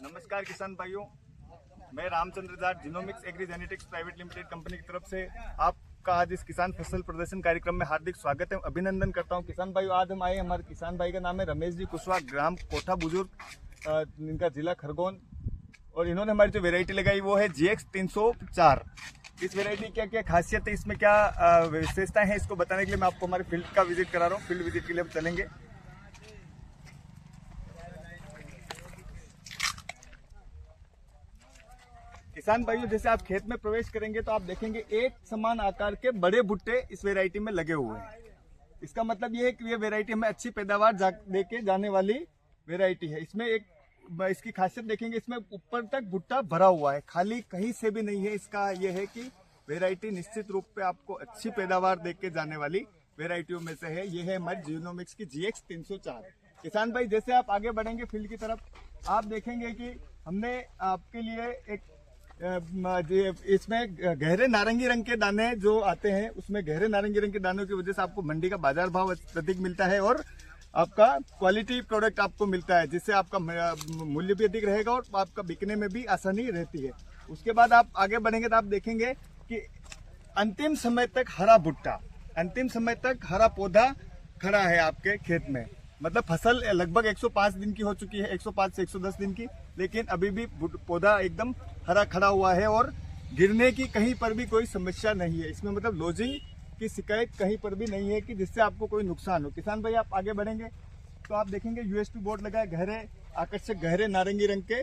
नमस्कार किसान भाइयों, मैं Ramchandra Jat Genomics Agri Genetics Private Limited company की तरफ से आपका आज इस किसान फसल प्रदर्शन कार्यक्रम में हार्दिक स्वागत है, अभिनंदन करता हूं। किसान भाइयों, आज हम आए, हमारे किसान भाई का नाम है रमेश जी कुशवाहा, ग्राम कोठा बुजुर्ग, इनका जिला खरगोन, और इन्होंने हमारी जो वेरायटी लगाई वो है GX 304। इस वेरायटी क्या क्या खासियत है, इसमें क्या विशेषताएं हैं, इसको बताने के लिए मैं आपको हमारे फील्ड का विजिट करा रहा हूँ। फील्ड विजिट के लिए हम चलेंगे। किसान भाइयों, जैसे आप खेत में प्रवेश करेंगे तो आप देखेंगे एक समान आकार के बड़े भुट्टे इस वेरायटी में लगे हुए हैं। इसका मतलब ये है कि ये वेरायटी हमें अच्छी पैदावार देके जाने वाली वेरायटी है। इसमें एक इसकी खासियत देखेंगे, इसमें ऊपर तक भुट्टा भरा हुआ है, खाली कहीं से भी नहीं है। इसका ये है कि वेरायटी निश्चित रूप पे आपको अच्छी पैदावार देके जाने वाली वेरायटियों में से है। ये है हमारी जीनोमिक्स की GX 304। किसान भाई, जैसे आप आगे बढ़ेंगे फील्ड की तरफ, आप देखेंगे कि हमने आपके लिए एक इसमें गहरे नारंगी रंग के दाने जो आते हैं, उसमें गहरे नारंगी रंग के दानों की वजह से आपको मंडी का बाजार भाव अधिक मिलता है और आपका क्वालिटी प्रोडक्ट आपको मिलता है, जिससे आपका मूल्य भी अधिक रहेगा और आपका बिकने में भी आसानी रहती है। उसके बाद आप आगे बढ़ेंगे तो आप देखेंगे कि अंतिम समय तक हरा भुट्टा, अंतिम समय तक हरा पौधा खड़ा है आपके खेत में। मतलब फसल लगभग 105 दिन की हो चुकी है, 105 से 110 दिन की, लेकिन अभी भी पौधा एकदम हरा खड़ा हुआ है और गिरने की कहीं पर भी कोई समस्या नहीं है। इसमें मतलब लोजिंग की शिकायत कहीं पर भी नहीं है कि जिससे आपको कोई नुकसान हो। किसान भाई, आप आगे बढ़ेंगे तो आप देखेंगे USP बोर्ड लगा है, गहरे आकर्षक गहरे नारंगी रंग के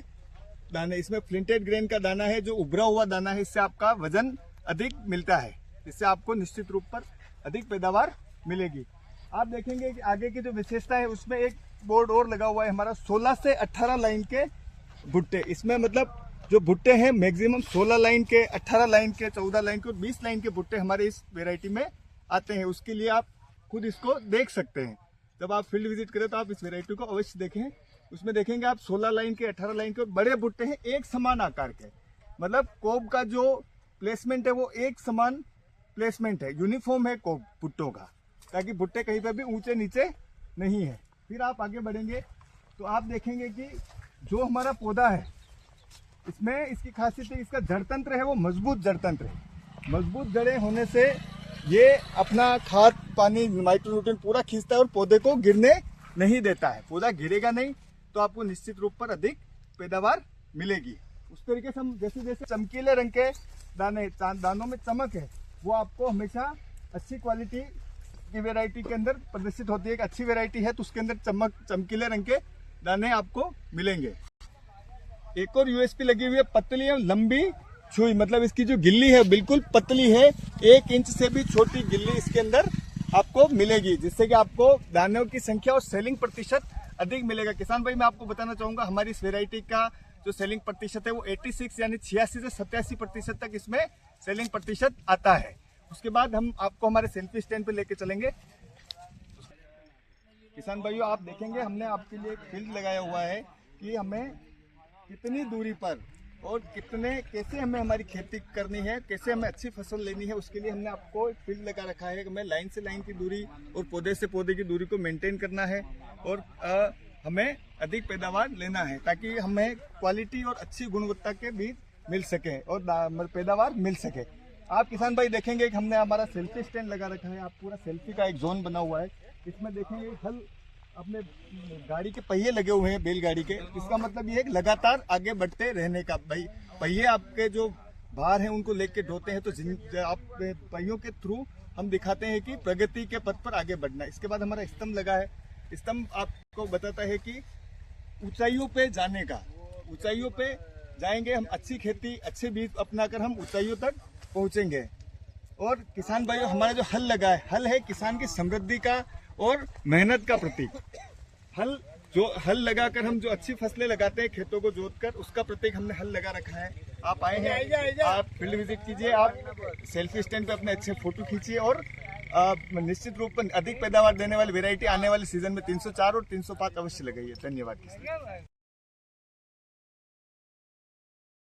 दाने। इसमें फ्लिंटेड ग्रेन का दाना है, जो उभरा हुआ दाना है। इससे आपका वजन अधिक मिलता है, इससे आपको निश्चित रूप पर अधिक पैदावार मिलेगी। आप देखेंगे कि आगे की जो विशेषता है, उसमें एक बोर्ड और लगा हुआ है हमारा 16 से 18 लाइन के भुट्टे। इसमें मतलब जो भुट्टे हैं मैक्सिमम 16 लाइन के, 18 लाइन के, 14 लाइन के और 20 लाइन के भुट्टे हमारे इस वेरायटी में आते हैं। उसके लिए आप खुद इसको देख सकते हैं। जब आप फील्ड विजिट करें तो आप इस वेरायटी को अवश्य देखें। उसमें देखेंगे आप 16 लाइन के, 18 लाइन के बड़े भुट्टे हैं, एक समान आकार के। मतलब कोब का जो प्लेसमेंट है वो एक समान प्लेसमेंट है, यूनिफॉर्म है कोब भुट्टों का, ताकि भुट्टे कहीं पर भी ऊंचे नीचे नहीं है। फिर आप आगे बढ़ेंगे तो आप देखेंगे कि जो हमारा पौधा है, इसमें इसकी खासियत है, इसका जड़ तंत्र है वो मजबूत जड़ तंत्र है। मजबूत जड़ें होने से ये अपना खाद पानी माइक्रोन्यूट्रिएंट पूरा खींचता है और पौधे को गिरने नहीं देता है। पौधा गिरेगा नहीं तो आपको निश्चित रूप पर अधिक पैदावार मिलेगी। उस तरीके से हम जैसे जैसे चमकीले रंग के दाने, दानों में चमक है, वो आपको हमेशा अच्छी क्वालिटी की वेरायटी के अंदर प्रदर्शित होती है। एक अच्छी वेरायटी है तो उसके अंदर चमकीले रंग के दाने आपको मिलेंगे। एक और USP लगी हुई है, पतली और लंबी छुई। मतलब इसकी जो गिल्ली है बिल्कुल पतली है, 1 इंच से भी छोटी गिल्ली इसके अंदर आपको मिलेगी, जिससे कि आपको दानों की संख्या और सेलिंग प्रतिशत अधिक मिलेगा। किसान भाई, मैं आपको बताना चाहूंगा, हमारी इस वेरायटी का जो सेलिंग प्रतिशत है वो 86 यानी 86 से 87% तक इसमें सेलिंग प्रतिशत आता है। उसके बाद हम आपको हमारे सेल्फी स्टैंड पे लेके चलेंगे। किसान भाइयों, आप देखेंगे हमने आपके लिए एक फील्ड लगाया हुआ है कि हमें कितनी दूरी पर और कैसे हमें हमारी खेती करनी है, कैसे हमें अच्छी फसल लेनी है। उसके लिए हमने आपको एक फील्ड लगा रखा है कि हमें लाइन से लाइन की दूरी और पौधे से पौधे की दूरी को मेंटेन करना है और हमें अधिक पैदावार लेना है, ताकि हमें क्वालिटी और अच्छी गुणवत्ता के बीज मिल सके और पैदावार मिल सके। आप किसान भाई देखेंगे कि हमने हमारा सेल्फी स्टैंड लगा रखा है। आप पूरा सेल्फी का एक जोन बना हुआ है। इसमें देखेंगे हल अपने गाड़ी के पहिए लगे हुए हैं, बैलगाड़ी के। इसका मतलब ये है कि लगातार आगे बढ़ते रहने का। भाई पहिए आपके जो भार हैं उनको लेके ढोते हैं, तो आप पहियों के थ्रू हम दिखाते हैं कि प्रगति के पथ पर आगे बढ़ना। इसके बाद हमारा स्तंभ लगा है। स्तंभ आपको बताता है कि ऊंचाइयों पे जाने का, ऊंचाइयों पे जाएंगे हम, अच्छी खेती अच्छे बीज अपनाकर हम ऊंचाइयों तक पहुंचेंगे। और किसान भाइयों, हमारा जो हल लगा है, हल है किसान की समृद्धि का और मेहनत का प्रतीक। हल लगाकर हम जो अच्छी फसलें लगाते हैं खेतों को जोतकर, उसका प्रतीक हमने हल लगा रखा है। आप आए हैं, आप फील्ड विजिट कीजिए, आप सेल्फी स्टैंड पे अपने अच्छे फोटो खींचिए और निश्चित रूप पर अधिक पैदावार देने वाली वेरायटी आने वाले सीजन में 304 और 305 अवश्य लगाइए। धन्यवाद।